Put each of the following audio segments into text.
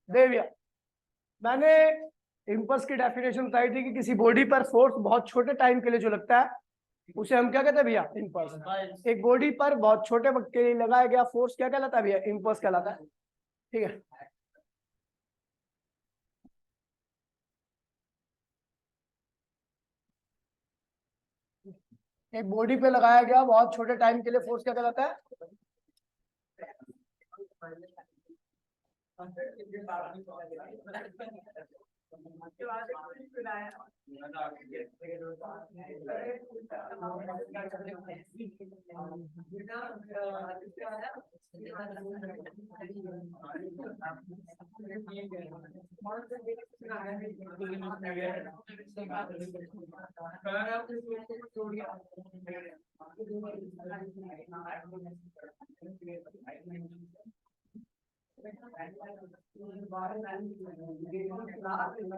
दे भैया, मैंने इम्पल्स की डेफिनेशन बताई थी कि किसी बॉडी पर फोर्स बहुत छोटे टाइम के लिए जो लगता है उसे हम क्या कहते हैं भैया? इम्पल्स। एक बॉडी पर बहुत छोटे वक्त के लिए लगाया गया फोर्स क्या कहलाता है भैया? इम्पल्स कहलाता है। ठीक है, एक बॉडी पे लगाया गया बहुत छोटे टाइम के लिए फोर्स क्या कहलाता है?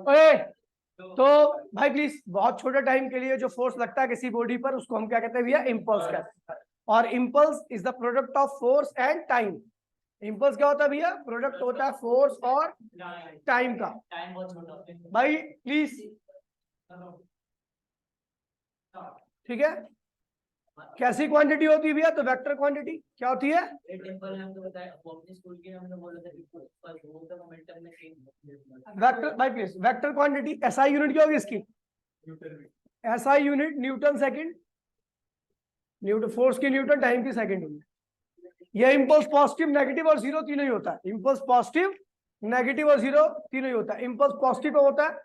ओए, तो भाई प्लीज, बहुत छोटे टाइम के लिए जो फोर्स लगता है किसी बॉडी पर उसको हम क्या कहते हैं भैया? इम्पल्स कहते हैं। और impulse is the product of force and time. Impulse क्या होता है भैया? प्रोडक्ट होता है फोर्स और टाइम का। भाई प्लीज, ठीक है। कैसी क्वांटिटी होती है भैया? तो वेक्टर क्वांटिटी क्या होती है? वेक्टर, भाई please, vector quantity SI unit क्या होगी इसकी? SI unit Newton second. Newton force की न्यूटन, टाइम की सेकंड होगी। यह इम्पल्स पॉजिटिव, नेगेटिव और जीरो तीनों ही होता है। इम्पल्स पॉजिटिव, नेगेटिव और जीरो तीनों ही होता है। इम्पल्स पॉजिटिव होता है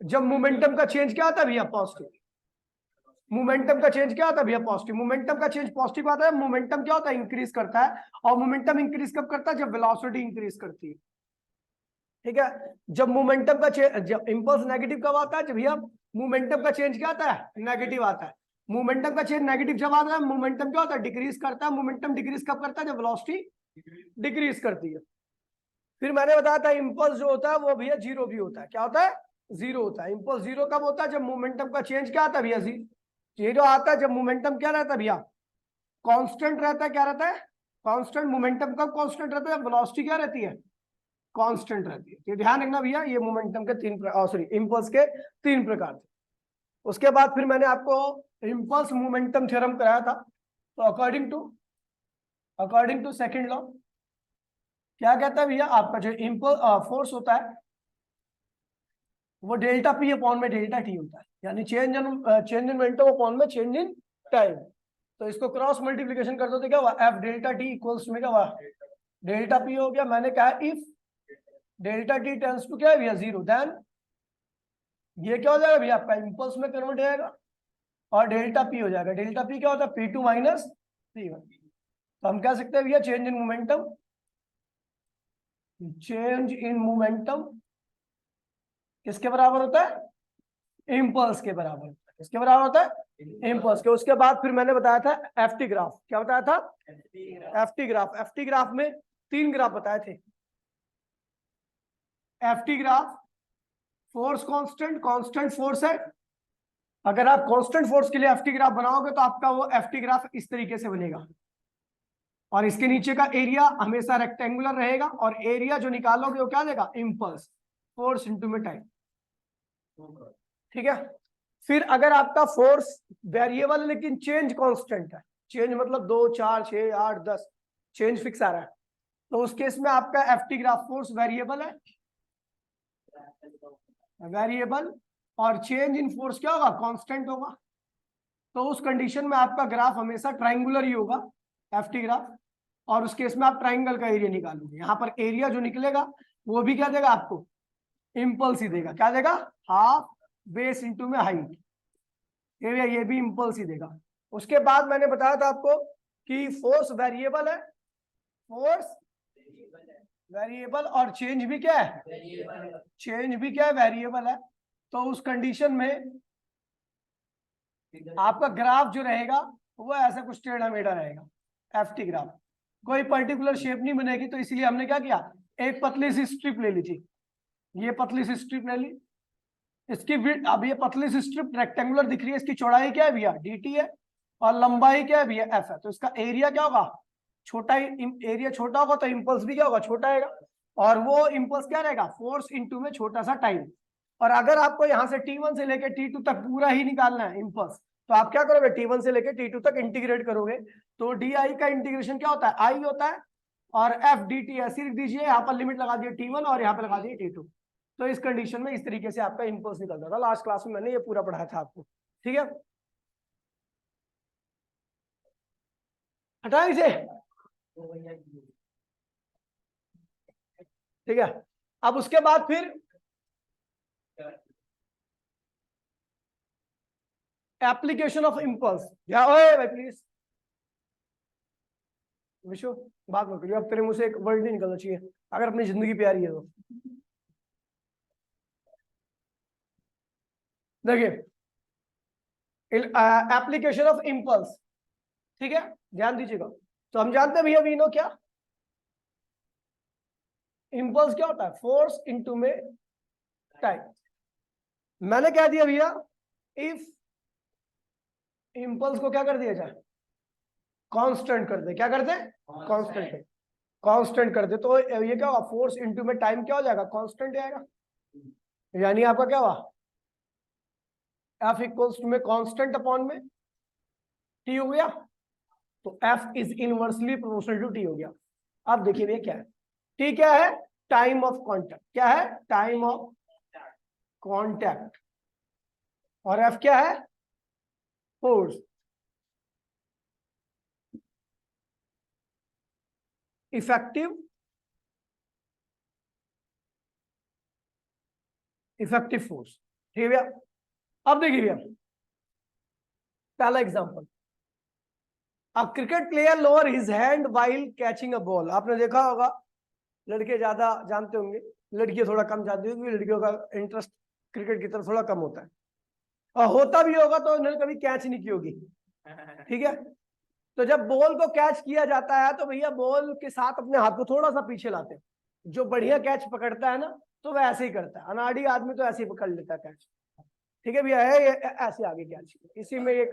जब मोमेंटम का चेंज क्या आता है भैया? पॉजिटिव। मोमेंटम का चेंज क्या आता है भैया? पॉजिटिव। मोमेंटम का चेंज पॉजिटिव आता है। मोमेंटम क्या होता है? इंक्रीज करता है। और मोमेंटम इंक्रीज कब करता है? जब वेलोसिटी इंक्रीज करती है। ठीक है, जब मोमेंटम का चेंज, जब इम्पल्स नेगेटिव कब आता है? जब भैया मोमेंटम का चेंज क्या आता है? नेगेटिव आता है। मोमेंटम का चेंज नेगेटिव जब आता है, मोमेंटम क्या होता है? डिक्रीज करता है। मोमेंटम डिक्रीज कब करता है? जब वेलोसिटी डिक्रीज करती है। फिर मैंने बताया था इम्पल्स जो होता है वो भैया जीरो भी होता है। क्या होता है? जीरो होता है। इम्पल्स जीरो कब होता है? जब मोमेंटम का चेंज क्या आता है भैया? जीरो आता है जब मोमेंटम क्या रहता है भैया? कांस्टेंट रहता है। क्या रहता है? कांस्टेंट। मोमेंटम कब कांस्टेंट रहता है? जब वेलोसिटी क्या रहती है? कांस्टेंट रहती है। तो ध्यान रखना भैया, ये मोमेंटम के सॉरी इम्पल्स के तीन प्रकार थे। उसके बाद फिर मैंने आपको इम्पल्स मोमेंटम थ्योरम कराया था। तो अकॉर्डिंग टू सेकंड लॉ क्या कहता है भैया? आपका जो इम्पल्स फोर्स होता है वो डेल्टा पी अपॉन में डेल्टा टी होता है, यानी चेंज इन मोमेंटम अपॉन में चेंज इन टाइम। तो इसको क्रॉस मल्टीप्लिकेशन कर दो तो क्या हुआ? एफ डेल्टा टी इक्वल्स में क्या हुआ? डेल्टा पी हो गया। मैंने कहा if delta T tends to क्या है भैया? जीरो, देन ये क्या हो जाएगा भैया? आपका इम्पल्स में कन्वर्ट हो जाएगा और डेल्टा पी हो जाएगा। डेल्टा पी क्या होता है? P two minus P one. तो हम कह सकते हैं भैया चेंज इन मोमेंटम किसके बराबर होता है? इम्पल्स के बराबर होता है। किसके बराबर होता है? इम्पल्स के। उसके बाद फिर मैंने बताया था एफटी ग्राफ। क्या बताया था? FT graph. एफटी ग्राफ में तीन ग्राफ बताए थे। FT graph, force constant, constant force है। अगर आप कांस्टेंट फोर्स के लिए एफटी ग्राफ बनाओगे तो आपका वो एफटी ग्राफ इस तरीके से बनेगा और इसके नीचे का एरिया हमेशा रेक्टेंगुलर रहेगा और एरिया जो निकालोगे वो क्या देगा? इम्पल्स, फोर्स इंटू में टाइम। ठीक है, फिर अगर आपका फोर्स वेरिएबल है लेकिन चेंज कांस्टेंट है, चेंज मतलब 2 4 6 8 10 चेंज फिक्स आ रहा है, तो उस केस में आपका एफटी ग्राफ फोर्स वेरिएबल है, वेरिएबल, और चेंज इन फोर्स क्या होगा? कांस्टेंट होगा। तो उस कंडीशन में आपका ग्राफ हमेशा ट्राइंगुलर ही होगा, एफटी ग्राफ। और उस केस में आप ट्राइंगल का एरिया निकालोगे। यहाँ पर एरिया जो निकलेगा वो भी क्या देगा आपको? इम्पल्स ही देगा। क्या देगा? हाफ बेस इंटू में हाइट। ये भी इम्पल्स ही देगा। उसके बाद मैंने बताया था आपको कि फोर्स वेरिएबल है, फोर्स वेरिएबल, और चेंज भी क्या है? चेंज भी क्या है? वेरिएबल है। तो उस कंडीशन में आपका ग्राफ जो रहेगा वो ऐसा कुछ टेढ़ा मेढ़ा रहेगा, एफटी ग्राफ। कोई पर्टिकुलर शेप नहीं बनेगी। तो इसलिए हमने क्या किया? एक पतली सी स्ट्रिप ले ली थी। ये पतली सी स्ट्रिप ले ली, इसकी विड्थ, अब ये पतली सी स्ट्रिप रेक्टेंगुलर दिख रही है, इसकी चौड़ाई क्या है भैया? dt है, और लंबाई क्या है भैया? f है। तो इसका एरिया क्या होगा? छोटा ही, एरिया छोटा होगा तो इम्पल्स भी क्या होगा? छोटा आएगा। और वो इम्पल्स क्या रहेगा, फोर्स इनटू में छोटा सा टाइम। और अगर आपको यहाँ से T1 से लेकर T2 तक पूरा ही निकालना है इम्पल्स, तो आप क्या करोगे, T1 से लेकर T2 तक इंटीग्रेट करोगे। तो DI का इंटीग्रेशन क्या होता है, I होता है, और FDT ऐसी लिख दीजिए, यहाँ पर लिमिट लगा दिए T1 और यहाँ पे लगा दिए T2। तो इस कंडीशन में इस तरीके से आपका इम्पल्स निकलता था। लास्ट क्लास में मैंने ये पूरा पढ़ाया था आपको, ठीक है। हटाएं इसे, ठीक है। अब उसके बाद फिर एप्लीकेशन ऑफ इम्पल्स, या ओए भाई प्लीज विशु बात मत करिए, अब तेरे मुंह से एक वर्ड नहीं निकलना चाहिए अगर अपनी जिंदगी प्यारी है तो। देखिए एप्लीकेशन ऑफ इम्पल्स, ठीक है, ध्यान दीजिएगा। तो हम जानते हैं भैया, वी नो क्या इम्पल्स क्या होता है, फोर्स इनटू में टाइम। मैंने क्या दिया भैया, इफ इम्पल्स को क्या कर दिया जाए, कांस्टेंट कर दे। क्या कर दे, कांस्टेंट कर, कांस्टेंट कर दे। तो ये क्या हुआ, फोर्स इनटू में टाइम क्या हो जाएगा, कांस्टेंट आएगा। यानी आपका क्या हुआ, F इक्वल्स टू में कांस्टेंट अपॉन में T हो गया। तो F is inversely proportional to T हो गया। अब देखिए भैया क्या है, T क्या है, टाइम ऑफ कॉन्टैक्ट। क्या है, टाइम ऑफ कॉन्टैक्ट। और F क्या है, फोर्स। इफेक्टिव फोर्स, ठीक है भैया। अब देखिए भैया पहला example, a cricket player lower his hand while catching a ball. आपने देखा होगा, लड़के ज्यादा जानते होंगे, लड़कियां थोड़ा कम जानती होंगी, लड़कियों का इंटरेस्ट क्रिकेट की तरफ थोड़ा कम होता है, और होता भी होगा तो उन्होंने कभी कैच नहीं की होगी, ठीक है। तो जब बॉल को कैच किया जाता है तो भैया बॉल के साथ अपने हाथ को थोड़ा सा पीछे लाते हैं। जो बढ़िया कैच पकड़ता है ना तो वह ऐसे ही करता है, अनाड़ी आदमी तो ऐसे ही पकड़ लेता है कैच, ठीक है भैया, है ये ऐसे आगे कैच इसी में ये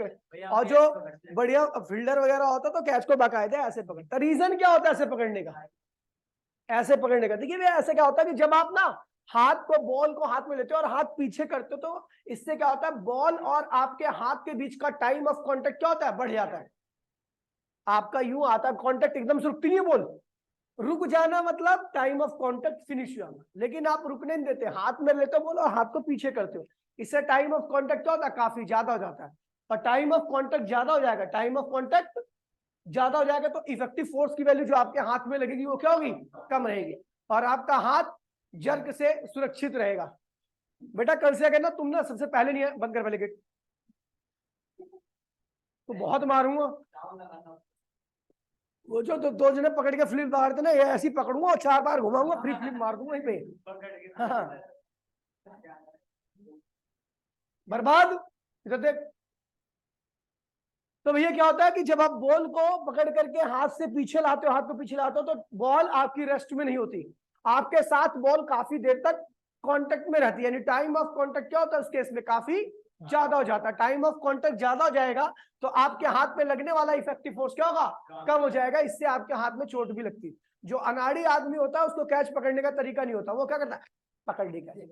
और जो बढ़िया फील्डर वगैरह होता तो कैच को बाकायदा ऐसे पकड़ता। रीजन क्या होता है ऐसे पकड़ने का, ऐसे पकड़ने का, देखिए भैया ऐसे क्या होता है कि जब आप ना हाथ को, बॉल को हाथ में लेते हो और हाथ पीछे करते हो तो इससे क्या होता है, बॉल और आपके हाथ के बीच का टाइम ऑफ कांटेक्ट क्या होता है, बढ़ जाता है। आपका यूं आता है कांटेक्ट, एकदम से रुकती नहीं है बॉल, रुक जाना मतलब टाइम ऑफ कांटेक्ट फिनिश हुआ। लेकिन आप रुकने नहीं देते, हाथ में लेते हो बॉल और हाथ को पीछे करते हो, इससे टाइम ऑफ कांटेक्ट क्या होता है, काफी ज्यादा हो जाता है। और टाइम ऑफ कांटेक्ट ज्यादा हो जाएगा, टाइम ऑफ कांटेक्ट ज्यादा हो जाएगा तो इफेक्टिव फोर्स की वैल्यू जो आपके हाथ में लगेगी वो क्या होगी, कम रहेगी, और आपका हाथ जर्क से सुरक्षित रहेगा। बेटा कल से अगर ना तुम ना सबसे पहले नहीं है, बंद कर पहले गेट, तो बहुत मारूंगा। वो जो दो जने पकड़ के फ्लिप मारते ना, ये ऐसी पकड़ूंगा और 4 बार घुमाऊंगा, फ्री फ्लिप मार दूंगा वहीं पे, हाँ बर्बाद। देख, तो भैया क्या होता है कि जब आप बॉल को पकड़ करके हाथ से पीछे लाते हो, हाथ को पीछे लाते हो तो बॉल आपकी रेस्ट में नहीं होती, आपके साथ बॉल काफी देर तक कांटेक्ट में रहती है। यानी टाइम ऑफ कांटेक्ट क्या होता है उस केस में, काफी ज्यादा हो जाता है। टाइम ऑफ कांटेक्ट ज्यादा हो जाएगा तो आपके हाथ में लगने वाला इफेक्टिव फोर्स क्या होगा, कम हो जाएगा, इससे आपके हाथ में चोट भी लगती है। जो अनाड़ी आदमी होता है उसको कैच पकड़ने का तरीका नहीं होता, वो क्या करता है, पकड़ ली कैच,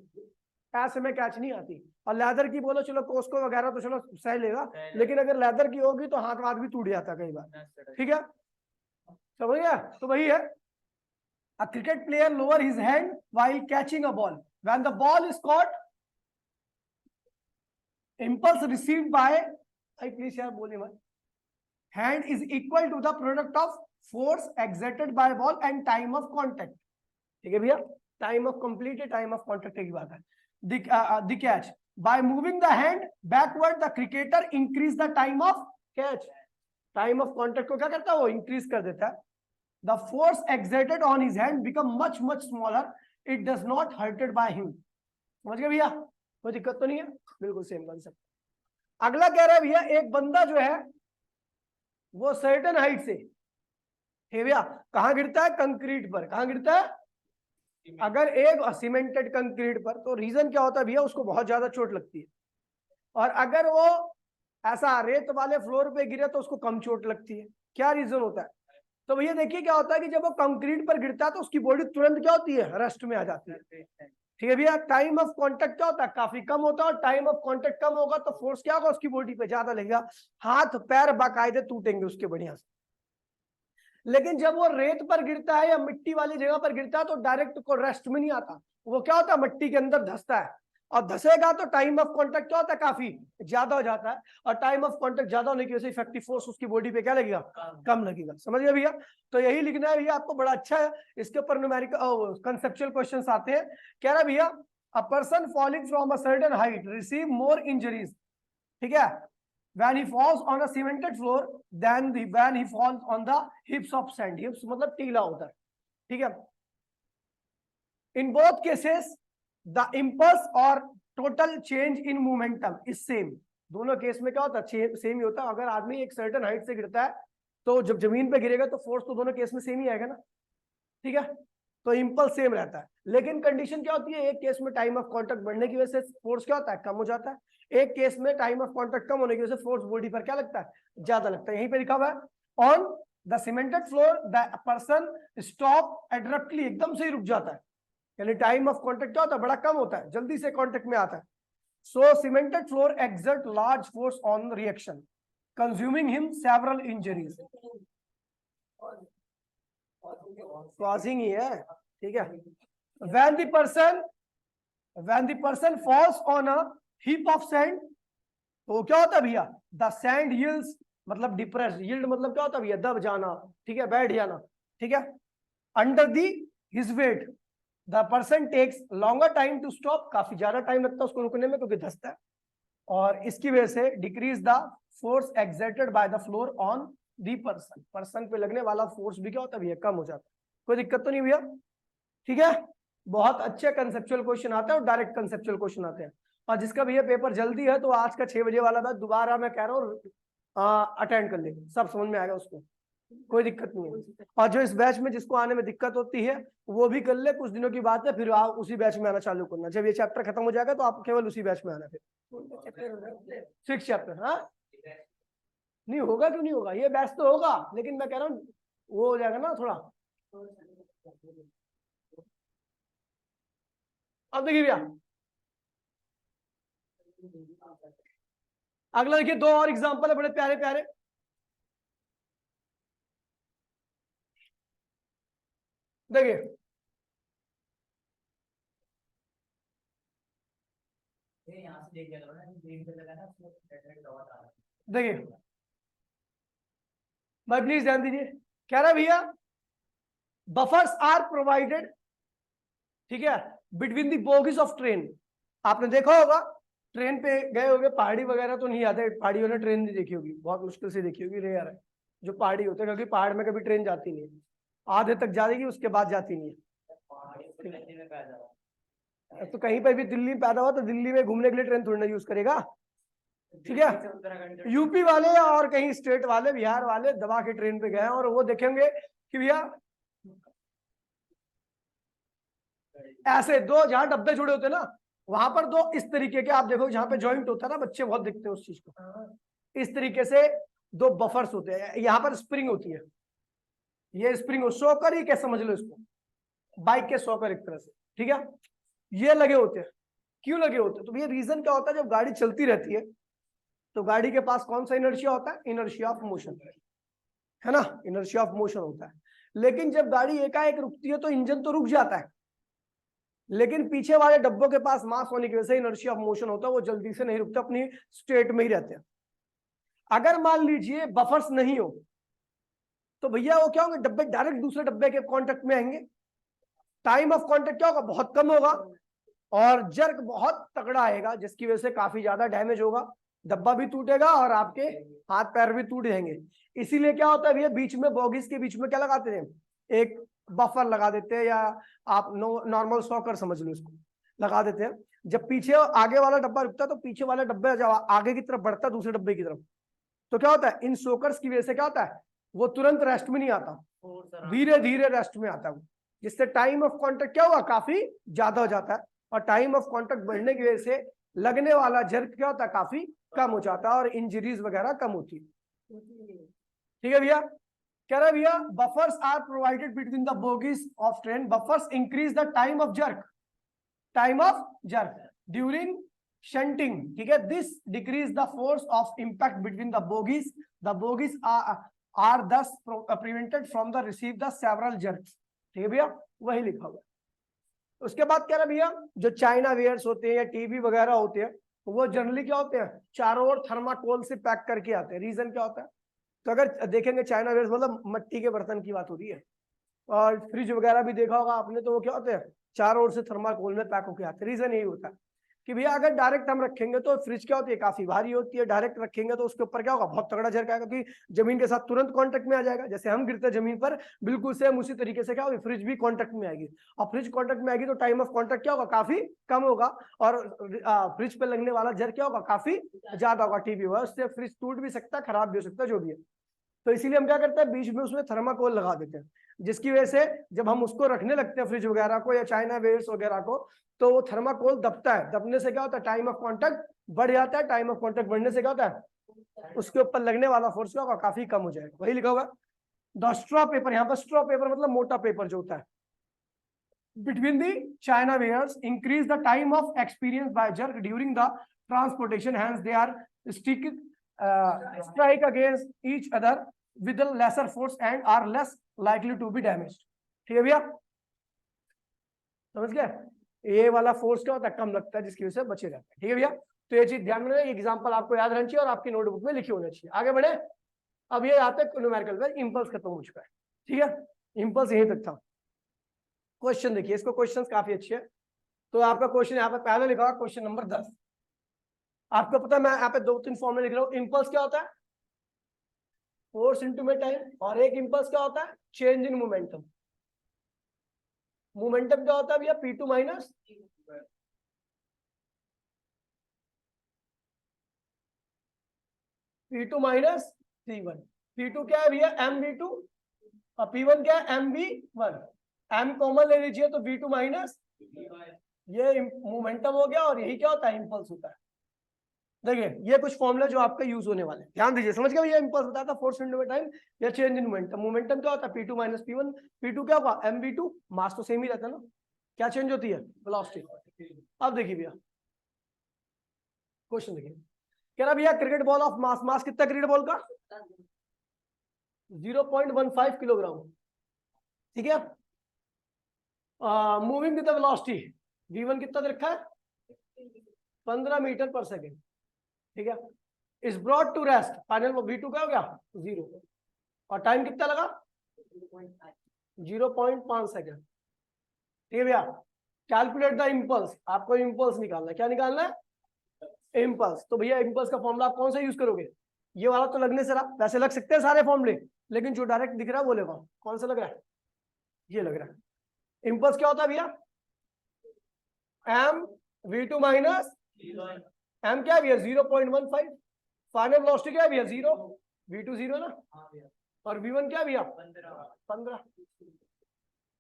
ऐसे में कैच नहीं आती। और लेदर की बोलो चलो कोस्को वगैरह तो चलो सह लेगा, लेकिन अगर लेदर की होगी तो हाथ वाथ भी टूट जाता है कई बार, ठीक है, समझ गया। तो वही है, a cricket player lower his hand while catching a ball, when the ball is caught, impulse received by, please यार बोलिए मत, hand is equal to the product of force exerted by ball and time of contact, ठीक है भैया, time of complete है, time of contact की बात है। The catch, by moving the hand backward the cricketer increase the time of catch, time of contact को क्या करता है वो इंक्रीज कर देता है। The force exerted on his hand become much smaller, it does not hurted by him, समझ गए भैया, कोई दिक्कत तो नहीं है, बिल्कुल सेम कंसेप्ट। अगला कह रहा है भैया एक बंदा जो है वो सर्टेन हाइट से, भैया कहां गिरता है, कंक्रीट पर, कहां गिरता है, अगर एक सीमेंटेड कंक्रीट पर, तो रीजन क्या होता है भैया, उसको बहुत ज्यादा चोट लगती है। और अगर वो ऐसा रेत वाले फ्लोर पे गिरे तो उसको कम चोट लगती है। क्या रीजन होता है, तो भैया देखिए क्या होता है कि जब वो कंक्रीट पर गिरता है तो उसकी बॉडी तुरंत क्या होती है, रेस्ट में आ जाती है। ठीक है भैया, टाइम ऑफ कांटेक्ट क्या होता है, काफी कम होता है, और टाइम ऑफ कांटेक्ट कम होगा तो फोर्स क्या होगा, उसकी बॉडी पे ज्यादा लगेगा, हाथ पैर बाकायदे टूटेंगे उसके बढ़िया से। लेकिन जब वो रेत पर गिरता है या मिट्टी वाली जगह पर गिरता है तो डायरेक्ट को रेस्ट में नहीं आता, वो क्या होता है, मिट्टी के अंदर धंसता है, और धसेगा तो टाइम ऑफ कांटेक्ट क्या होता है, काफी ज्यादा हो जाता है, और टाइम ऑफ कांटेक्ट ज्यादा होने की वजह से इफेक्टिव फोर्स उसकी बॉडी पे क्या लगेगा, कम लगेगा। समझ गए भैया? तो यही लिखना है भैया आपको, बड़ा अच्छा है। इसके ऊपर न्यूमेरिकल कंसेप्चुअल क्वेश्चंस आते हैं। कह रहा है भैया, a person falling from a certain height receive more injuries, ठीक है, when he falls on a cemented floor than when he falls on the heaps of sand. Heaps मतलब टीला होता है, ठीक है। In both cases the impulse or total change in momentum is same. दोनों case में क्या होता है, सेम ही होता है। अगर आदमी एक सर्टेन हाइट से गिरता है तो जब जमीन पे गिरेगा तो फोर्स तो दोनों केस में सेम ही आएगा ना, ठीक है। तो इंपल्स सेम रहता है, लेकिन कंडीशन क्या होती है, एक केस में टाइम ऑफ कांटेक्ट बढ़ने की वजह से फोर्स क्या होता है, कम हो जाता है, एक केस में टाइम ऑफ कांटेक्ट कम होने की वजह से फोर्स बॉडी पर क्या लगता है, ज्यादा लगता है। यहीं पे लिखा हुआ है, on the cemented floor the person stop abruptly, एकदम से ही रुक जाता है, यानी टाइम ऑफ कांटेक्ट क्या होता है, बड़ा कम होता है, जल्दी से कांटेक्ट में आता है। So cemented floor exert large force on reaction consuming him several injuries. Crossing ही है, ठीक है। when the person falls on a heap of sand, तो क्या होता है भैया, द सैंड yields मतलब डिप्रेस, yield मतलब क्या होता है भैया, दब जाना, ठीक है, बैठ जाना, ठीक है। Under the his weight the person takes longer time to stop, काफी ज्यादा टाइम लगता है उसको रुकने में क्योंकि धंसता है, और इसकी वजह से decrease the force exerted by the floor on the person, person पे लगने वाला फोर्स भी क्या होता है भैया, कम हो जाता है। कोई दिक्कत तो नहीं भैया, ठीक है। बहुत अच्छे कंसेप्चुअल क्वेश्चन आते हैं और डायरेक्ट कंसेप्चुअल क्वेश्चन आते हैं, और जिसका भैया पेपर जल्दी है तो आज का 6 बजे वाला बात दोबारा मैं कह रहा हूँ अटेंड कर ले, सब समझ में आएगा उसको, कोई दिक्कत नहीं है। और जो इस बैच में जिसको आने में दिक्कत होती है वो भी कर ले, कुछ दिनों की बात है, फिर आप उसी बैच में आना चालू करना, जब ये चैप्टर खत्म हो जाएगा तो आप केवल उसी बैच में आना, फिर 6 चैप्टर। हाँ नहीं होगा, क्यों नहीं होगा, ये बैच तो होगा, लेकिन मैं कह रहा हूँ वो हो जाएगा ना थोड़ा। अब देखिए भैया, अगला देखिए, 2 और एग्जांपल है बड़े प्यारे प्यारे। देखिए देखिए भाई प्लीज ध्यान दीजिए, कह रहा भैया बफर्स आर प्रोवाइडेड, ठीक है, between the bogies of train. आपने देखा होगा ट्रेन पे गए होगे, पहाड़ी वगैरह तो नहीं आते, पहाड़ियों ने ट्रेन नहीं देखी होगी, बहुत मुश्किल से देखी होगी, रेयर है जो पहाड़ी होते हैं, क्योंकि पहाड़ में कभी ट्रेन जाती नहीं है, आधे तक जाएगी उसके बाद जाती नहीं है। तो कहीं पर भी दिल्ली में पैदा हुआ तो दिल्ली में घूमने के लिए ट्रेन थोड़ी ना यूज करेगा, ठीक है। यूपी वाले और कहीं स्टेट वाले, बिहार वाले दबा के ट्रेन पे गए और वो देखेंगे कि भैया ऐसे 2 जहां डब्बे जुड़े होते हैं ना, वहां पर 2 इस तरीके के आप देखो, जहां पे जॉइंट होता है ना, बच्चे बहुत दिखते हैं उस चीज को, इस तरीके से 2 बफर्स होते हैं, यहाँ पर स्प्रिंग होती है, ये स्प्रिंग शॉकर ही क्या समझ लो इसको, बाइक के शॉकर एक तरह से, ठीक है, ये लगे होते हैं। क्यों लगे होते हैं, तो ये रीजन क्या होता है, जब गाड़ी चलती रहती है तो गाड़ी के पास कौन सा इनर्शिया होता है, इनर्शिया ऑफ मोशन, है ना, इनर्शिया ऑफ मोशन होता है। लेकिन जब गाड़ी एकाएक रुकती है तो इंजन तो रुक जाता है, लेकिन पीछे वाले डब्बों के पास मास होने की वजह से इनर्शिया ऑफ मोशन होता है, वो जल्दी से नहीं रुकते, अपनी स्टेट में ही रहते हैं। अगर मान लीजिए बफर्स नहीं हो तो भैया वो क्या होंगे, डब्बे डायरेक्ट दूसरे डब्बे के कांटेक्ट में आएंगे, टाइम ऑफ कांटेक्ट क्या होगा, बहुत कम होगा, और जर्क बहुत तगड़ा आएगा, जिसकी वजह से काफी ज्यादा डैमेज होगा, डब्बा भी टूटेगा और आपके हाथ पैर भी टूट जाएंगे। इसीलिए क्या होता है भैया, बीच में बोगीज के बीच में क्या लगाते हैं, एक बफर लगा देते हैं, या आप नॉर्मल सॉकर समझ लो इसको, लगा देते हैं। जब पीछे आगे वाला डब्बा रुकता है तो पीछे वाला डब्बा जब आगे की तरफ बढ़ता है दूसरे डब्बे की तरफ, तो क्या होता है, इन सोकर्स की वजह से क्या होता है, वो तुरंत रेस्ट में नहीं आता, धीरे धीरे रेस्ट में आता है, जिससे टाइम ऑफ कांटेक्ट क्या हुआ, काफी ज्यादा हो जाता है, और टाइम ऑफ कांटेक्ट बढ़ने की वजह से लगने वाला जर्क क्या होता है, काफी कम हो जाता है, और इंजरीज वगैरह कम होती है। ठीक है भैया, कह रहा है भैया buffers are provided between the bogies of train, buffers increase the time of jerk, time of jerk during shunting, ठीक है, this decrease the force of impact between the bogies are thus prevented from the receive the several jerks, ठीक है भैया, वही लिखा हुआ। उसके बाद कह रहा भैया जो चाइना वेयर्स होते हैं या टीवी वगैरह होते हैं वो जनरली क्या होते हैं, चारों ओर थर्माकोल से पैक करके आते हैं। रीजन क्या होता है, तो अगर देखेंगे चाइना वेयर्स मतलब मट्टी के बर्तन की बात हो रही है, और फ्रिज वगैरह भी देखा होगा आपने, तो वो क्या होते हैं, चारों ओर से थर्माकोल में पैक होके आते हैं। रीजन यही होता है कि भैया अगर डायरेक्ट हम रखेंगे तो फ्रिज क्या होती है, काफी भारी होती है, डायरेक्ट रखेंगे तो उसके ऊपर क्या होगा, बहुत तगड़ा झटका आएगा, क्योंकि जमीन के साथ तुरंत कांटेक्ट में आ जाएगा। जैसे हम गिरते हैं जमीन पर, बिल्कुल सेम उसी तरीके से क्या होगी, फ्रिज भी कांटेक्ट में आएगी, और फ्रिज कांटेक्ट में आएगी तो टाइम ऑफ कांटेक्ट क्या होगा, काफी कम होगा, और फ्रिज पे लगने वाला जर क्या होगा, काफी ज्यादा होगा। टीवी हुआ उससे फ्रिज टूट भी सकता है, खराब भी हो सकता है, जो भी है। तो इसीलिए हम क्या करते हैं, बीच में उसमें थर्माकोल लगा देते हैं, जिसकी वजह से जब हम उसको रखने लगते हैं फ्रिज वगैरह को या चाइना वेयर्स वगैरह को, तो वो थर्माकोल दबता है, दबने से क्या होता है, टाइम ऑफ कांटेक्ट बढ़ जाता है, टाइम ऑफ कांटेक्ट बढ़ने से क्या होता है, उसके ऊपर लगने वाला फोर्स क्या होगा, काफी कम हो जाएगा। वही लिखा होगा द स्ट्रॉ पेपर, यहाँ पर स्ट्रॉ पेपर मतलब मोटा पेपर जो होता है, between the China wares increase the time of experience by jerk during the transportation, hence they are strike against each other with a lesser force and are less likely to be damaged। ठीक है भैया, समझ गए, ये वाला force क्या होता है, कम लगता है, जिसकी वजह से बचे रहते हैं। ठीक है भैया, तो ये चीज ध्यान में रखना, एग्जांपल आपको याद रहना चाहिए और आपकी नोटबुक में लिखे होने चाहिए। आगे बढ़े, अब ये आते हैं न्यूमेरिकल में, इंपल्स खत्म हो चुका है, ठीक है, इंपल्स यहीं तक था। क्वेश्चन देखिए, इसको क्वेश्चंस काफी अच्छे हैं। तो आपका क्वेश्चन यहाँ पे पहले लिखा हुआ क्वेश्चन नंबर 10। आपको पता है मैं यहाँ पे 2-3 फॉर्मूले लिख रहा हूँ। इंपल्स क्या होता है, फोर्स इनटू में टाइम, और एक इंपल्स क्या होता है, चेंज इन मोमेंटम। मोमेंटम क्या होता है भैया, P2 minus P2 minus P1। P2 क्या है भैया, MV2, और P1 क्या है, MV1। M कॉमन ले लीजिए तो V2 माइनस, ये मोमेंटम हो गया, और यही क्या होता है, इंपल्स होता है। देखिए ये कुछ फॉर्मूला जो आपका यूज होने वाले हैं, ध्यान दीजिए, समझ गए, ये इंपल्स बताया था, फोर्स इनटू टाइम या चेंज इन मोमेंटम। मोमेंटम क्या होता है, P2 माइनस P1। P2 क्या होगा, MV2, मास तो सेम ही रहता है ना, क्या चेंज होती है, वेलोसिटी। अब देखिए भैया क्वेश्चन देखिए, कह रहा भैया क्रिकेट बॉल ऑफ मास, मास कितना क्रिकेट बॉल का, 0.15 किलोग्राम, ठीक है। Moving with the velocity V1 कितना दे रखा है, 15 मीटर पर सेकेंड, ठीक है। Is brought to rest, final V2 क्या हो गया, 0, और टाइम कितना लगा, 0.5 सेकेंड, ठीक है भैया। कैलकुलेट द इंपल्स, आपको इंपल्स निकालना है, क्या निकालना है, इंपल्स। तो भैया इंपल्स का फॉर्मूला आप कौन सा यूज करोगे, ये वाला तो लगने से रहा, वैसे लग सकते हैं सारे फॉर्मूले, लेकिन जो डायरेक्ट दिख रहा है वो लेगा, कौन सा लग रहा है, ये लग रहा है। इंपल्स क्या होता है भैया, M V2 माइनस M क्या है भैया, 0.15, फाइनल वेलोसिटी क्या है भैया, 0, V2 0 ना, और V1 क्या है भैया, 15,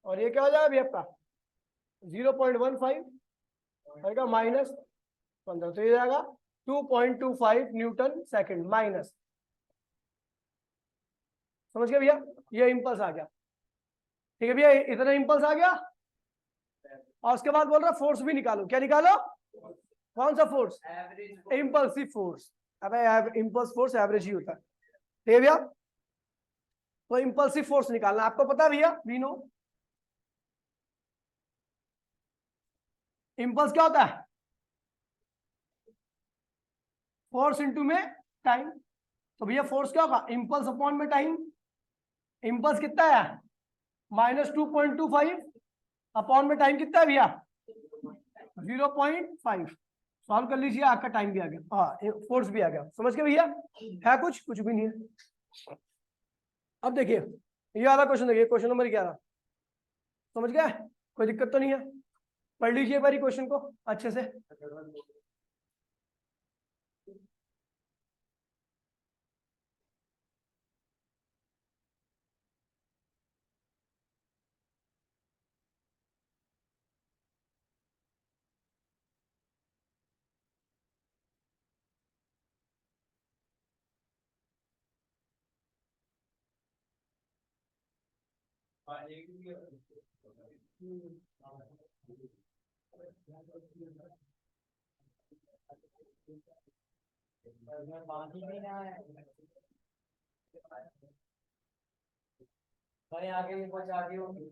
और ये क्या हो जाएगा भैया आपका 0.15 माइनस 15, तो ये जाएगा 2.25 न्यूटन सेकंड माइनस, समझ गए भैया, ये इंपल्स आ गया, ठीक है भैया, इतना इंपल्स आ गया। और उसके बाद बोल रहा फोर्स भी निकालो, क्या निकालो, कौन सा फोर्स, इंपल्सिव फोर्स। अब इंपल्स फोर्स एवरेज ही होता है, ठीक है भैया। तो इंपल्सिव फोर्स निकालना आपको पता है भैया, वी नो इंपल्स क्या होता है, फोर्स इनटू में टाइम। तो भैया फोर्स क्या होगा, इंपल्स अपॉन में टाइम। इंपल्स कितना है, -2.25, अपॉन में टाइम कितना है भैया, 0.5। सॉल्व कर लीजिए, आपका टाइम भी आ गया, हाँ फोर्स भी आ गया, समझ गए भैया, है कुछ भी नहीं है। अब देखिए ये वाला क्वेश्चन देखिए, क्वेश्चन नंबर 11, समझ गया, कोई दिक्कत तो नहीं है, पढ़ लीजिए एक बार क्वेश्चन को अच्छे से। आगे भी कुछ आगे होगी।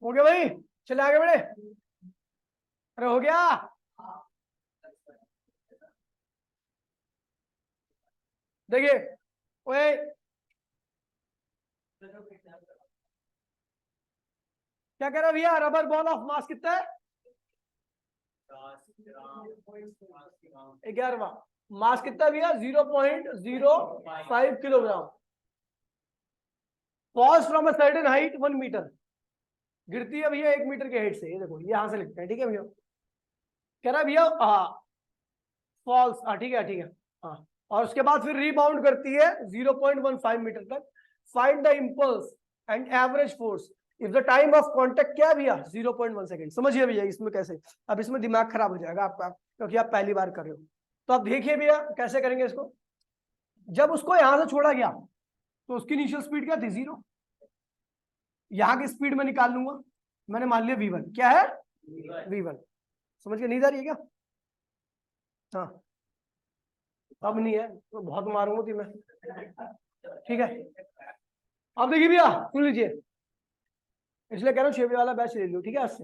हो गया भाई, चले आगे बढ़े। अरे हो गया। देखिए ओए, क्या कह रहा भैया, रबर बॉल ऑफ मास कितना है? 11वां। मास कितना है भैया? 0.05 kilogram. Falls from a certain height 1 metre. गिरती है भैया 1 मीटर के हाइट से। ये देखो यहां से लिखते हैं, ठीक है भैया। कह रहा भैया फॉल्स, ठीक है ठीक है, हाँ। और उसके बाद फिर रीबाउंड करती है 0.15 मीटर तक। Find the impulse and average force if the time of contact क्या है भैया? 0.1 सेकंड। समझिए भैया इसमें कैसे, अब इसमें दिमाग खराब हो जाएगा आपका, क्योंकि आप पहली बार कर रहे हो। तो आप देखिए भैया कैसे करेंगे इसको। जब उसको यहां से छोड़ा गया तो उसकी इनिशियल स्पीड क्या थी? 0। यहां की स्पीड में निकाल लूंगा, मैंने मान लिया v1 क्या है? v1। समझ के नहीं जा रही है क्या? हाँ, अब नहीं है तो बहुत मारूंगा कि मैं, ठीक है। अब देखिए भैया सुन लीजिए, इसलिए कह रहा हूँ 6 बजे वाला बैच ले लो, ठीक है उससे।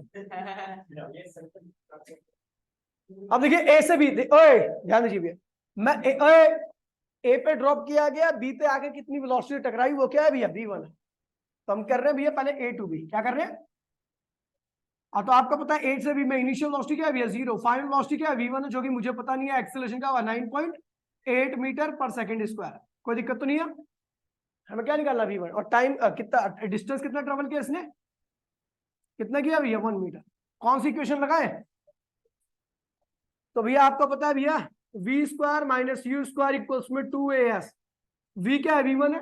अब देखिए ए से बी, ओए ध्यान दीजिए भैया, मैं ए पे ड्रॉप किया गया, बी पे आके कितनी वेलोसिटी टकराई वो क्या है भैया? v1 है। तो हम कर रहे हैं भैया पहले ए टू बी, क्या कर रहे हैं? तो आपको पता है 8 से बी में इनिशियल वेलोसिटी क्या है भैया? 0। फाइनल वेलोसिटी क्या है? v1 है, जो कि मुझे पता नहीं है। एक्सेलरेशन का 9.8 मीटर पर सेकंड स्क्वायर। कोई दिक्कत तो नहीं है? हमें क्या निकालना v1 और टाइम कितना, डिस्टेंस कितना ट्रेवल किया इसने, कितना किया भैया? 1 मीटर। कौन सी इक्वेशन लगाए? तो भैया आपको पता है भैया v square minus you square equals में 2as। v क्या है? v1 है,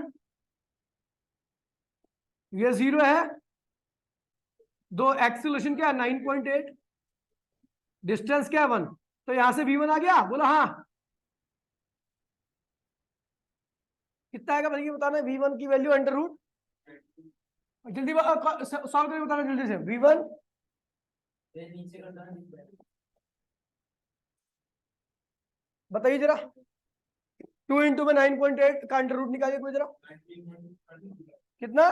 ये 0 है, दो एक्सीलरेशन क्या है? 9.8, डिस्टेंस क्या है? 1। तो यहां से v1 आ गया, बोला हाँ। कितना आएगा भैया बताना? v1 की वैल्यू अंडर रूट, जल्दी सॉल्व करके बताना जल्दी से। v1 बताइए जरा, 2 इंटू में 9.8 का अंडर रूट निकालिए कोई जरा, कितना?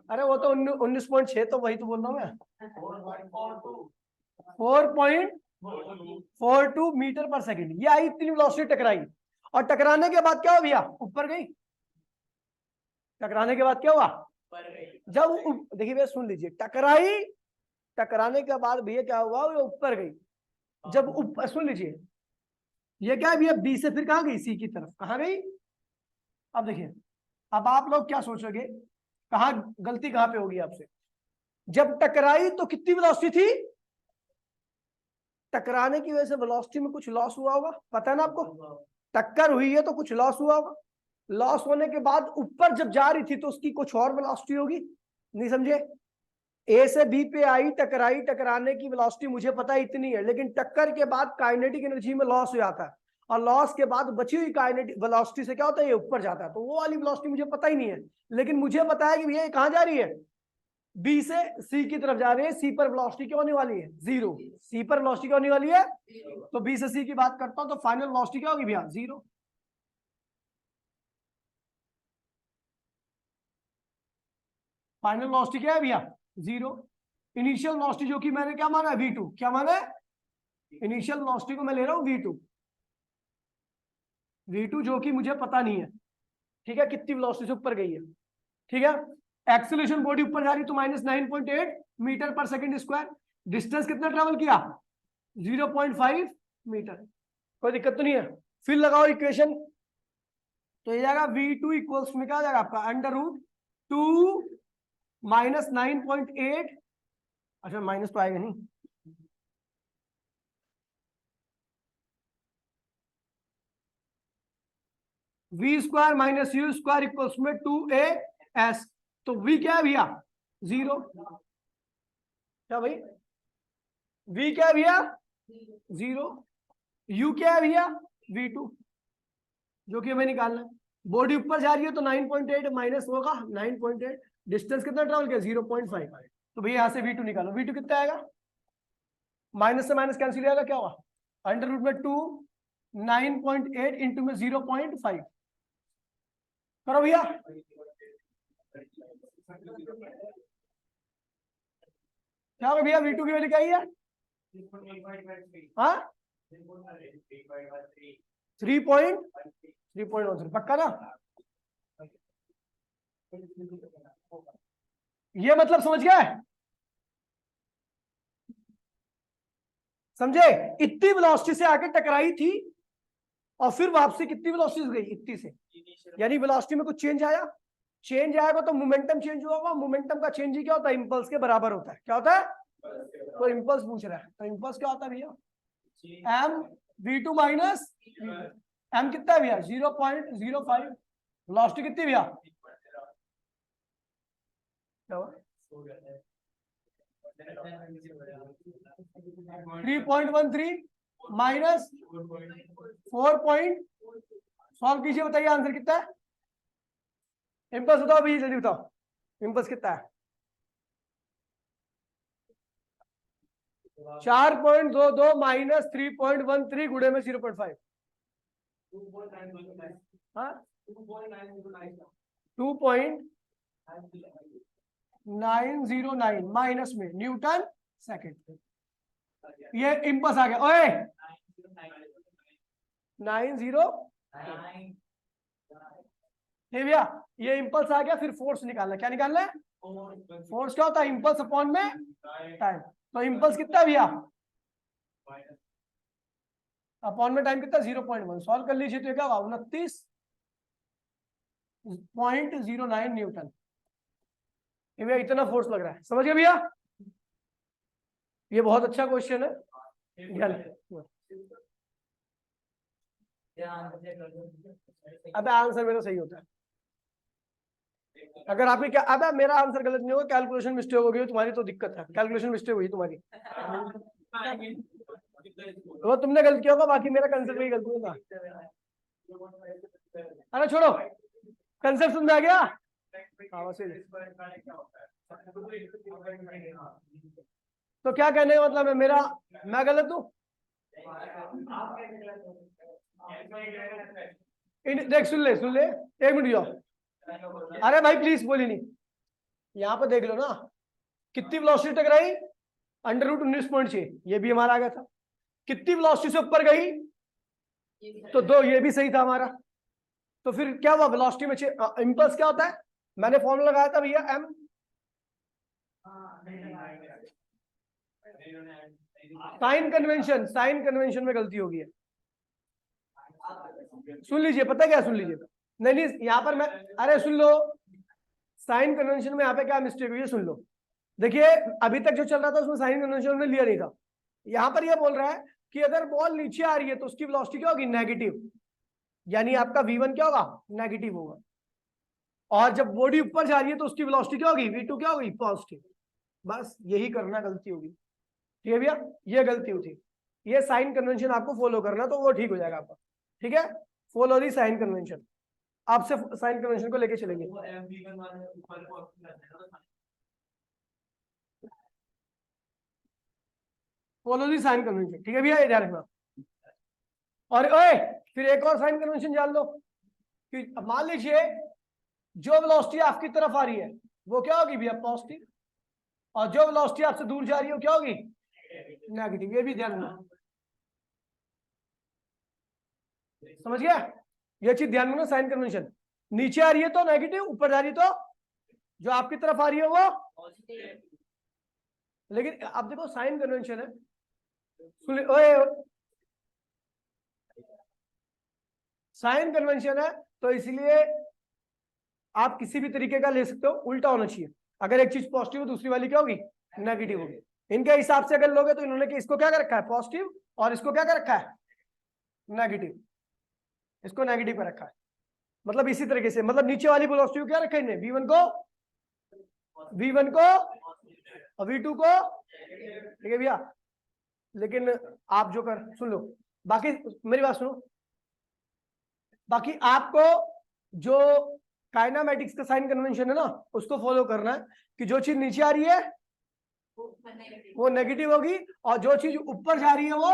अरे वो तो 19.6, तो वही तो बोल रहा हूँ मैं। 4.42 मीटर पर सेकंड। ये आई इतनी वेलोसिटी टकराई, और टकराने के बाद क्या हुआ भैया? ऊपर गई। टकराने के बाद क्या हुआ? जब देखिए भैया सुन लीजिए, टकराई, टकराने के बाद भैया क्या हुआ? वो ऊपर गई। जब ऊपर, सुन लीजिए, ये क्या है भैया? बी से फिर कहां गई? सी की तरफ। कहां गई? अब देखिए, अब आप लोग क्या सोचोगे, कहां गलती कहां पे होगी आपसे? जब टकराई तो कितनी वेलोसिटी थी? टकराने की वजह से वेलोसिटी में कुछ लॉस हुआ होगा, पता है ना आपको? टक्कर हुई है तो कुछ लॉस हुआ होगा। लॉस होने के बाद ऊपर जब जा रही थी तो उसकी कुछ और वेलोसिटी होगी, नहीं समझे? ए से बी पे आई, टकराई, टकराने की वेलोसिटी मुझे पता है इतनी है, लेकिन टक्कर के बाद काइनेटिक एनर्जी में लॉस हो जाता है, और लॉस के बाद बची हुई काइनेटिक वेलोसिटी से क्या होता है? ये ऊपर जाता है। तो वो वाली वेलोसिटी मुझे पता ही नहीं है, लेकिन मुझे पता है कि भैया कहां जा रही है? बी से सी की तरफ जा रही है। सी पर वेलोसिटी क्या होने वाली है? 0। सी पर वेलोसिटी क्या होने वाली है? तो बी से सी की बात करता हूं तो फाइनल वेलोसिटी क्या होगी भैया? 0। फाइनल वेलोसिटी क्या है भैया? 0। इनिशियल वेलोसिटी जो कि मैंने क्या माना है? v2। क्या माना है? इनिशियल वेलोसिटी को मैं ले रहा हूं v2। v2 जो कि मुझे पता नहीं है, ठीक है, कितनी वेलोसिटी से ऊपर गई है, ठीक है। एक्सीलरेशन बॉडी ऊपर जा रही तो -9.8 मीटर पर सेकंड स्क्वायर। डिस्टेंस कितना ट्रेवल किया? 0.5 मीटर। कोई दिक्कत तो नहीं है? फिर लगाओ इक्वेशन, तो ये जाएगा v2 इक्वल्स में क्या जाएगा आपका? अंडर रूट 2 माइनस 9.8, अच्छा माइनस तो आएगा नहीं, v square minus you square equals में 2as। तो v क्या है भैया? 0। क्या भाई? v क्या है भैया? 0। U क्या है भैया, V2, जो कि हमें निकालना है। बॉडी ऊपर जा रही है तो 9.8 माइनस होगा 9.8, डिस्टेंस कितना ट्रेवल किया 0.5, तो भैया यहाँ से V2 निकालो। V2 कितना आएगा, माइनस से माइनस कैंसिल आएगा, क्या हुआ, अंडर रूट में 2, 9.8 इंटू में 0.5 करो भैया। क्या होगा भैया, V2 की वैल्यू क्या है, हाँ 3.13 पक्का ना, ये मतलब समझ गए, समझे, इतनी वेलोसिटी से आके टकराई थी और फिर वापसी कितनी वेलोसिटी से गई, इतनी से, यानी वेलोसिटी में कुछ चेंज आया, चेंज आएगा तो मोमेंटम चेंज होगा, मोमेंटम का चेंज ही क्या होता है, इंपल्स के बराबर होता है, क्या होता है, तो इंपल्स पूछ रहा है, तो इंपल्स क्या होता है भैया, एम V2 माइनस एम कितना है भैया 0.05, वेलोसिटी कितनी भैया, 3.13 माइनस 4. सॉल्व कीजिए, बताइए आंसर कितना है, इम्पल्स बताओ भैया जल्दी बताओ, इम्पल्स कितना है, 4.22 माइनस 3.13 गुणे में 0.5, हाँ 2.909 माइनस में न्यूटन सेकंड, ये इम्पल्स आ गया, ओए 90 भैया, ये इम्पल्स आ गया, फिर फोर्स निकालना, क्या निकालना है, फोर्स क्या होता है, इम्पल्स अपॉन में टाइम, तो इम्पल्स कितना है भैया, अपॉन में टाइम कितना 0.1, सॉल्व कर लीजिए तो क्या होगा 29.09 न्यूटन, ये भैया इतना फोर्स लग रहा है, समझ गए भैया, ये बहुत अच्छा क्वेश्चन है, अब आंसर मेरा सही होता है, अगर आपके क्या, अब मेरा आंसर गलत नहीं होगा, कैलकुलेशन मिस्टेक हो गई तुम्हारी तो दिक्कत है, कैलकुलेशन मिस्टेक हुई तुम्हारी, वो तुमने गलत किया होगा, बाकी मेरा कंसेप्ट में ही गलती होगा, अरे छोड़ो, कंसेप्ट समझ आ गया, तो क्या कहने का मतलब है मेरा, मैं गलत हूँ, देख सुन ले एक मिनट जाओ, अरे भाई प्लीज बोली नहीं, यहाँ पर देख लो ना, कितनी वेलोसिटी टकराई, अंडर रूट 19.6, ये भी हमारा आ गया था, कितनी वेलोसिटी से ऊपर गई, तो 2, ये भी सही था हमारा, तो फिर क्या हुआ, वेलोसिटी में इंपल्स क्या होता है, मैंने फॉर्मूला लगाया था भैया एम, साइन कन्वेंशन में गलती होगी है, सुन लीजिए, पता क्या, सुन लीजिए, नहीं यहाँ पर मैं, अरे सुन लो, साइन कन्वेंशन में यहाँ पे क्या मिस्टेक हुई है, सुन लो, देखिए अभी तक जो चल रहा था उसमें साइन कन्वेंशन में लिया नहीं था, यहाँ पर यह बोल रहा है कि अगर बॉल नीचे आ रही है तो उसकी वेलोसिटी क्या होगी, नेगेटिव, यानी आपका V1 क्या होगा, नेगेटिव होगा, और जब बॉडी ऊपर जा रही है तो उसकी वेलोसिटी क्या होगी, V2 क्या होगी, पॉजिटिव, बस यही करना गलती होगी, ठीक है भैया, ये गलती हुई थी, ये साइन कन्वेंशन आपको फॉलो करना, तो वो ठीक हो जाएगा आपका, ठीक है, फॉलो दी साइन कन्वेंशन, आपसे साइन कन्वेंशन को लेके चलेंगे, फॉलो दी साइन कन्वेंशन, ठीक है भैया, ये ध्यान रखना, और ओए फिर एक और साइन कन्वेंशन जान लो, कि मान लीजिए जो वेलोसिटी आपकी तरफ आ रही है वो क्या होगी भैया, पॉजिटिव, और जो वेलोसिटी आपसे दूर जा रही है वो क्या होगी, नेगेटिव, ये भी ध्यान रखना, समझ गया, ये चीज ध्यान रखना, साइन कन्वेंशन, नीचे आ रही है तो नेगेटिव, ऊपर जा रही है तो जो आपकी तरफ आ रही है वो, लेकिन आप देखो साइन कन्वेंशन है, साइन कन्वेंशन है तो इसलिए आप किसी भी तरीके का ले सकते हो, उल्टा होना चाहिए, अगर एक चीज पॉजिटिव हो दूसरी वाली क्या होगी, नेगेटिव होगी, इनके हिसाब से अगर लोगे तो इन्होंने इसको क्या कर रखा है, पॉजिटिव, और इसको क्या कर रखा है, नेगेटिव, इसको नेगेटिव कर रखा है, मतलब इसी तरीके से, मतलब नीचे वाली वेलोसिटी को क्या रखा है इन्हें, V1 को और V2 को, ठीक है भैया, लेकिन आप जो कर, सुन लो, बाकी मेरी बात सुनो, बाकी आपको जो काइनामेटिक्स का साइन कन्वेंशन है ना उसको फॉलो करना है कि जो चीज नीचे आ रही है वो नेगेटिव होगी और जो चीज ऊपर जा रही है वो,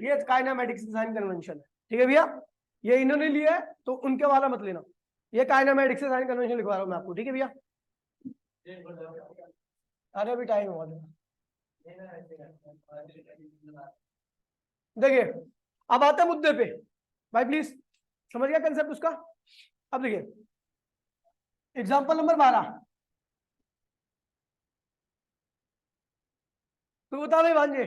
ये काइनामेटिक्स का साइन कन्वेंशन है। ठीक है भैया, ये इन्होंने लिया है तो उनके वाला मत लेना, ये काइनामेटिक्स का साइन कन्वेंशन लिखवा रहा हूं मैं आपको। ठीक है भैया, अरे अभी टाइम हुआ। देखिए अब आते हैं मुद्दे पे, भाई प्लीज समझ गया कंसेप्ट उसका। अब देखिए एग्जांपल नंबर 12, तो बता भाई भांजे,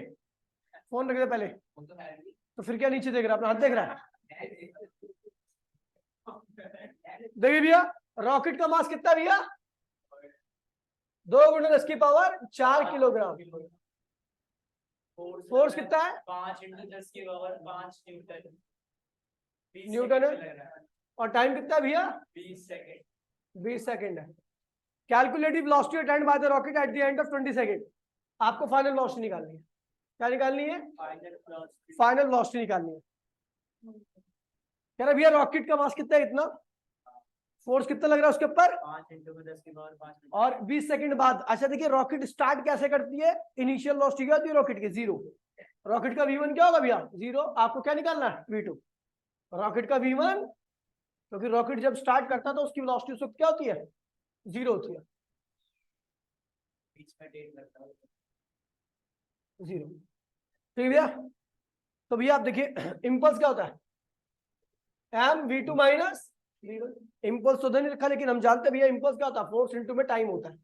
फोन रख दे पहले, तो फिर क्या नीचे देख रहा है, अपना हाथ देख रहा है। देखिए भैया रॉकेट का मास कितना है भैया, 2 × 10⁴ किलोग्राम। फोर्स कितना है, 5 × 10⁵ न्यूटन। न्यूटन है। और टाइम कितना है भैया, 20 सेकंड। 20 सेकंड है। Calculative velocity attend by the rocket at the end of 20 second. आपको फाइनल वेलोसिटी निकालनी है। क्या निकालनी है, फाइनल वेलोसिटी निकालनी है। कह रहा भैया रॉकेट का मास कितना है, इतना, फोर्स कितना लग रहा है उसके ऊपर, 5 × 10⁵ और 20 सेकंड बाद। अच्छा देखिए रॉकेट स्टार्ट कैसे करती है, इनिशियल वेलोसिटी क्या होती है रॉकेट की, 0। रॉकेट का v1 क्या होगा भैया, 0। आपको क्या निकालना है, v2। रॉकेट का v1, क्योंकि रॉकेट जब स्टार्ट करता है तो उसकी वेलोसिटी उस वक्त क्या होती है, 0 होती है, बीच में डेट लगता है 0। ठीक है भैया, तो भैया आप देखिए इंपल्स क्या होता है, mv2 माइनस v1। इंपल्स तो नहीं लिखा लेकिन हम जानते हैं भैया इंपल्स क्या होता है, फोर्स इनटू में टाइम होता है,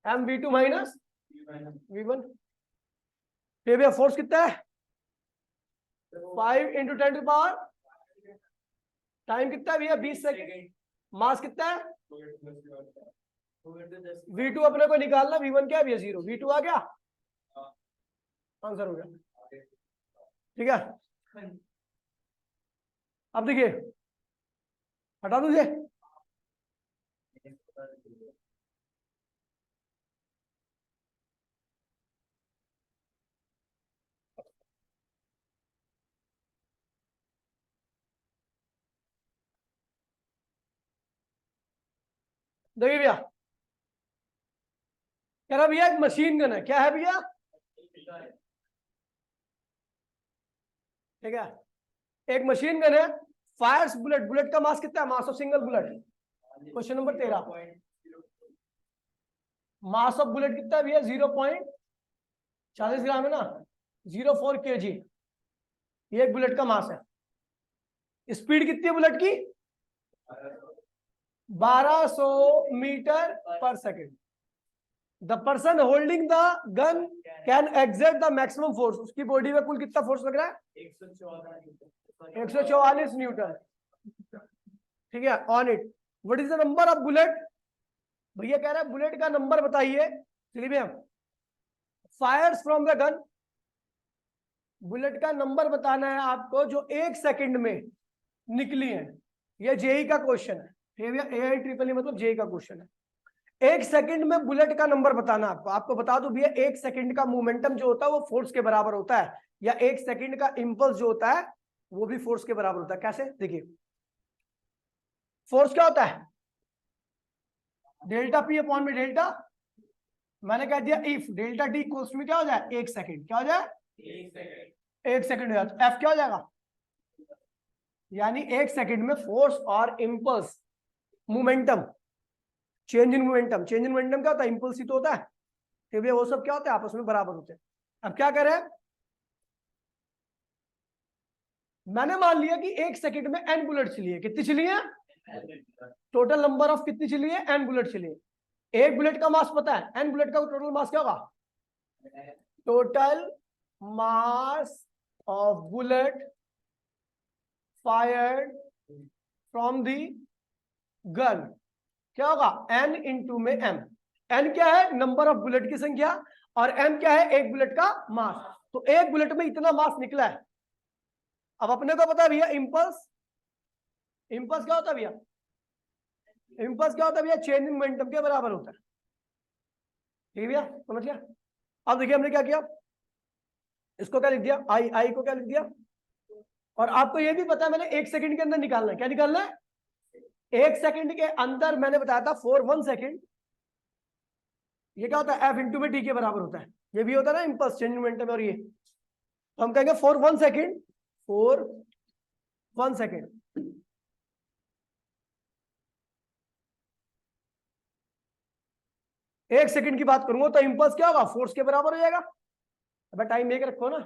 mv2 माइनस v1। ये भैया फोर्स कितना है, 5 × 10⁻, टाइम कितना है भैया 20 सेकंड, मास कितना है, 2 × 10⁻। v2 अपने को निकालना, v1 क्या है भैया 0, v2 आ गया, आंसर हो गया। ठीक है, अब देखिए हटा दो ये, देखिए भैया कह रहा भैया एक मशीन गन है, क्या है भैया, ठीक है, एक मशीन गन है, फायर्स बुलेट, बुलेट का मास कितना है, mass of single bullet. Question number 13, mass of bullet कितना है भैया, 0.40 ग्राम है ना, 0.4 kg, ये एक बुलेट का मास है। स्पीड कितनी है बुलेट की, 1200 मीटर पर second. The person holding the gun can exert the maximum force, उसकी बॉडी में कुल कितना फोर्स लग रहा है, 144 न्यूटन। ठीक है, on it what is the number of bullet, भैया कह रहा है बुलेट का नंबर बताइए। चलिए भैया fires from the gun, bullet का नंबर बताना है आपको जो 1 सेकंड में निकली है। ये जेई का क्वेश्चन है, भैया AIEEE मतलब जेई का क्वेश्चन है। 1 सेकंड में बुलेट का नंबर बताना आपको। आपको बता दूं भैया 1 सेकंड का मोमेंटम जो होता है वो फोर्स के बराबर होता है, या 1 सेकंड का इंपल्स जो होता है वो भी फोर्स के बराबर होता है। कैसे, देखिए फोर्स क्या होता है, डेल्टा पी अपॉन में डेल्टा, मैंने कह दिया इफ डेल्टा टी इक्वल्स में क्या हो जाए, 1 सेकंड, क्या हो जाए 1 सेकंड हो जाए, तो एफ क्या हो जाएगा, यानी 1 सेकंड में फोर्स और impulse, momentum, change in momentum, change in momentum क्या होता है, इंपल्स ही तो होता है, तो भैया वो सब क्या होता है, आपस में बराबर होते हैं। अब क्या करें, मैंने मान लिया कि 1 सेकंड में n बुलेट चली है, कितनी चली है, टोटल नंबर ऑफ कितनी चली है, n बुलेट चली है। एक बुलेट का मास पता है, n बुलेट का टोटल मास क्या होगा, total mass of bullet fired from the gun क्या होगा, n इंटू में m। n क्या है, नंबर ऑफ बुलेट की संख्या, और m क्या है, एक बुलेट का मास। तो एक बुलेट में इतना मास निकला है। अब अपने को पता है भैया इंपल्स, इंपल्स क्या होता है भैया, इंपल्स क्या होता है भैया, चेंज इन मोमेंटम के बराबर होता है। ठीक है भैया, समझ गया। अब देखिए हमने क्या किया, इसको क्या लिख दिया, आई, आई को क्या लिख दिया। और आपको ये भी पता है मैंने 1 सेकंड के अंदर निकालना है, क्या निकालना है, 1 सेकंड के अंदर। मैंने बताया था फॉर 1 सेकंड, ये क्या होता है, एफ इंटू में टी के बराबर होता है। ये भी होता है ना इंपल्स चेंज मोमेंटम, और ये तो हम कहेंगे फॉर 1 सेकंड, फॉर 1 सेकंड। एक सेकंड की बात करूंगा तो इंपल्स क्या होगा, फोर्स के बराबर हो जाएगा। अब टाइम एक रखो ना,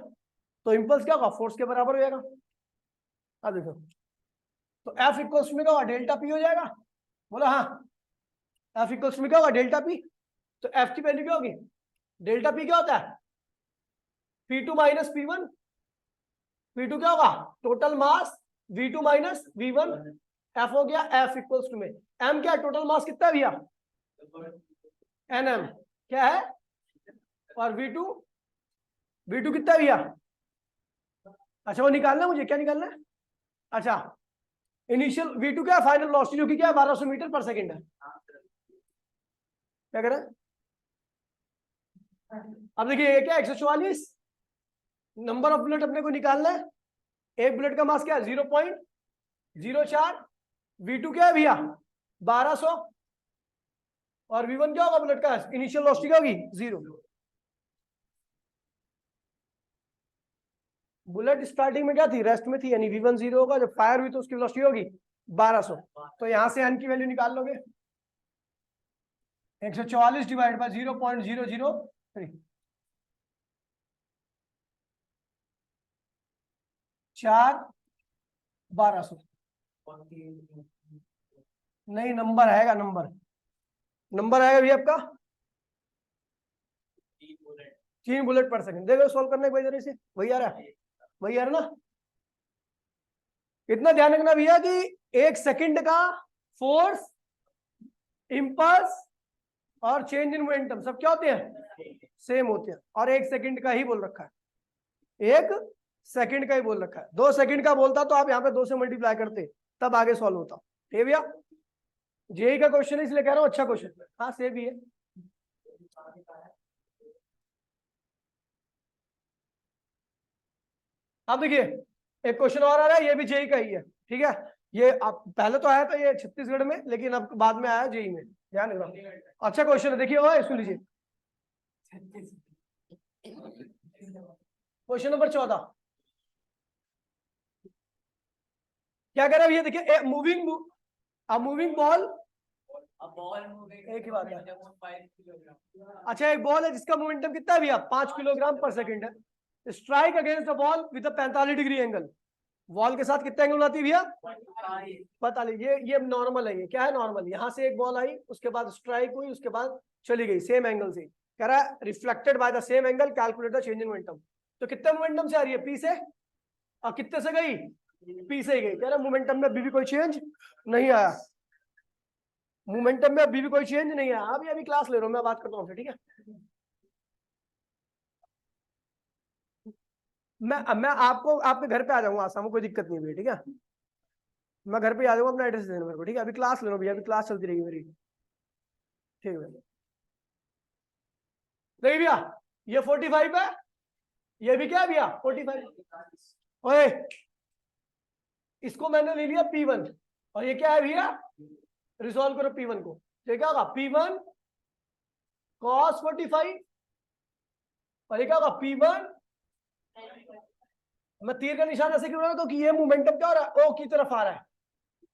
तो इंपल्स क्या होगा, फोर्स के बराबर हो जाएगा। अब देखो, तो एफ इक्वल्स में क्या होगा, डेल्टा पी हो जाएगा। बोला हाँ, एफ इक्वल्स में क्या होगा, डेल्टा पी। तो एफ की वैल्यू क्या होगी, डेल्टा पी क्या होता है, P2 माइनस P1। P2 क्या होगा, total mass, V2 minus V1। F हो गया, F इक्वल्स टू में M क्या है, टोटल मास कितना है भैया, NM क्या है, और V2 कितना है भैया। अच्छा वो निकालना है मुझे, क्या निकालना है, अच्छा इनिशियल V2 क्या है, फाइनल वेलोसिटी जो कि क्या है 1200 मीटर पर सेकंड है। क्या करें, अब देखिए ये क्या 144 नंबर ऑफ बुलेट अपने को निकालना है। एक बुलेट का मास क्या है 0.04, V2 क्या है भैया 1200, और V1 क्या होगा बुलेट का, इनिशियल वेलोसिटी क्या होगी 0। बुलेट स्टार्टिंग में क्या थी, रेस्ट में थी, यानी V1 0 होगा, जब फायर हुई तो उसकी वेलोसिटी होगी 1200। तो यहां से n की वैल्यू निकाल लोगे, 144 डिवाइड बाय 0.003, 4/1200। नहीं नंबर आएगा, नंबर आएगा भैया आपका 3 बुलेट पर सेकंड। देखो सॉल्व करने के वजह से वही आ रहा है, वही आ रहा ना। इतना ध्यान रखना भैया कि 1 सेकंड का फोर्स, इंपल्स और चेंज इन मोमेंटम सब क्या होते हैं, सेम होते हैं। और 1 सेकंड का ही बोल रखा है, 1 सेकंड का ही बोल रखा है। 2 सेकंड का बोलता तो आप यहाँ पे 2 से मल्टीप्लाई करते, तब आगे सॉल्व होता। ठीक भैया, जेई का क्वेश्चन है इसलिए कह रहा हूँ, अच्छा क्वेश्चन। हाँ सेम ही है। अब देखिए एक क्वेश्चन और आ रहा है, ये भी जेई का ही है, ठीक है। ये आप पहले तो आया था ये छत्तीसगढ़ में, लेकिन अब बाद में आया जेई में, ध्यान रखना। अच्छा क्वेश्चन है, देखिए वो सुन लीजिए। क्वेश्चन नंबर 14 क्या कह रहा है ये देखिए, मूविंग बॉल, एक ही बात है। अच्छा एक बॉल है जिसका मोमेंटम कितना है भैया 5 किलोग्राम पर सेकंड है। Strike against the ball with 45 degree angle. Ball के साथ कितना एंगल बनाती है भैया 45। ये नॉर्मल है, ये क्या है नॉर्मल। यहां से एक बॉल आई, उसके बाद स्ट्राइक हुई, उसके बाद चली गई सेम एंगल से। कह रहा है reflected by the same angle calculate the change in momentum. तो कितने मोमेंटम से आ रही है, पी से, और कितने से गई, पी से ही गई। कह रहा है मोमेंटम में अभी भी कोई चेंज नहीं आया, मोमेंटम में अभी भी कोई चेंज नहीं है। अभी क्लास ले रहा हूं मैं, बात करता हूँ, ठीक है। मैं आपको आपके घर पे आ जाऊंगा आज शाम को, कोई दिक्कत नहीं है, ठीक है। मैं घर पे आ जाऊंगा, अपना एड्रेस देना मेरे को, ठीक है। अभी क्लास ले रहा हूँ भैया, अभी क्लास चलती रहेगी मेरी, ठीक है। नहीं भैया ये 45 है, ये भी क्या है भैया 45। ओए इसको मैंने ले लिया P1, और ये क्या है भैया, रिजॉल्व करो P1 को। ये क्या होगा P1 cos 45, और ये क्या होगा P1। मैं तीर का निशान ऐसे क्यों रहा हूं, क्योंकि ये मोमेंटम क्या हो रहा है, ओ की तरफ आ रहा है।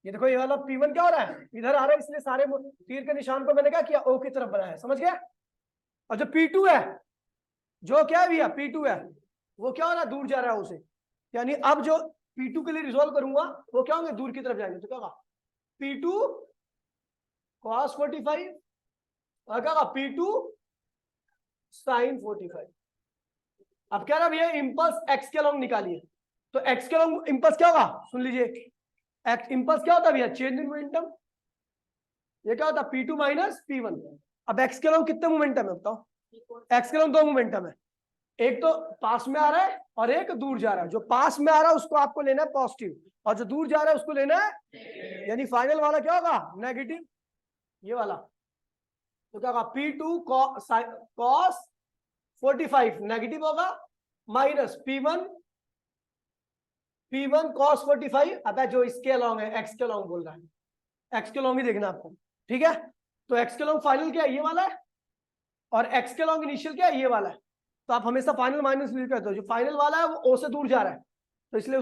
ये देखो ये वाला P1 क्या हो रहा है, इधर आ रहा है, इसलिए सारे तीर के निशान को मैंने क्या किया, ओ की तरफ बनाया, समझ गया। और जो P2 है, जो क्या है भैया P2 है, वो क्या हो रहा है, दूर जा रहा है उसे। यानी अब जो P2 के लिए रिजॉल्व करूंगा वो क्या होंगे, दूर की तरफ जाएंगे। तो क्या होगा P2 cos 45, और क्या होगा P2 sin 45। अब क्या रहा भैया इंपल्स x के लॉन्ग निकालिए। तो x के लॉन्ग इंपल्स क्या होगा, सुन लीजिए। इंपल्स क्या होता है भैया, चेंज इन मोमेंटम। ये क्या होता है P2 माइनस P1। अब x के लॉन्ग कितने मोमेंटम है बताओ, x के लॉन्ग 2 मोमेंटम है, एक तो पास में आ रहा है और एक दूर जा रहा है। जो पास में आ रहा है उसको आपको लेना है पॉजिटिव, और जो दूर जा रहा है उसको लेना है, यानी फाइनल वाला क्या होगा नेगेटिव, ये वाला। तो क्या होगा P2 cos 45 नेगेटिव होगा, माइनस P1 cos 45, अब जो इसके अलॉन्ग है, एक्स के अलॉन्ग बोल रहा है, एक्स के अलॉन्ग ही देखना आपको, ठीक है। तो एक्स के अलॉन्ग फाइनल क्या है, ये वाला है, और एक्स के अलॉन्ग इनिशियल क्या है, ये वाला है। तो आप हमेशा फाइनल माइनस यूज करते हो, जो फाइनल वाला है वो ओ से दूर जा रहा है, तो इसलिए